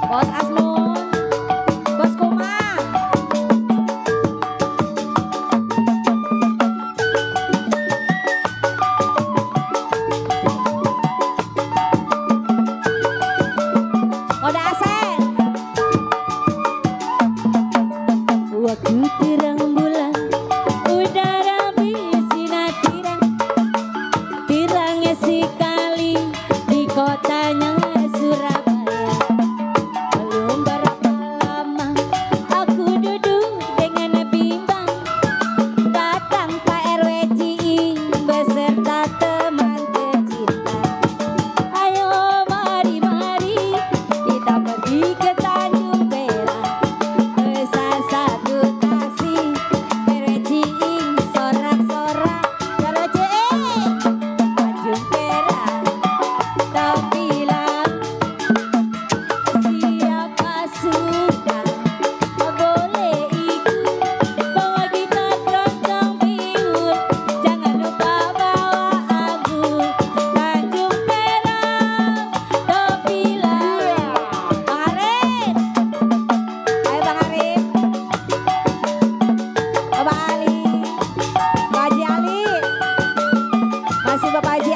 Bos Asmun, Bos Kuma. Kode Asep. Waktu terang bulan, udara bersinar terang, terangnya sekali di kotanya Surabaya. Belum berapa lama aku duduk dengan bimbang, datang Pak RW Ciing beserta teman tercinta. Ayo mari kita pergi ke Tanjung Perak, pesan satu taksi RW Ciing sorak-sorak. RW Ciing Tanjung Perak, tampilan siapa suka boleh ikut, bawa gitar keroncong biur, jangan lupa bawa anggur. Tanjung Perak, tampilan Bang Arif. Ayo Bang Arif, Bapak Ali, Pak Haji Ali, masih Bapak Haji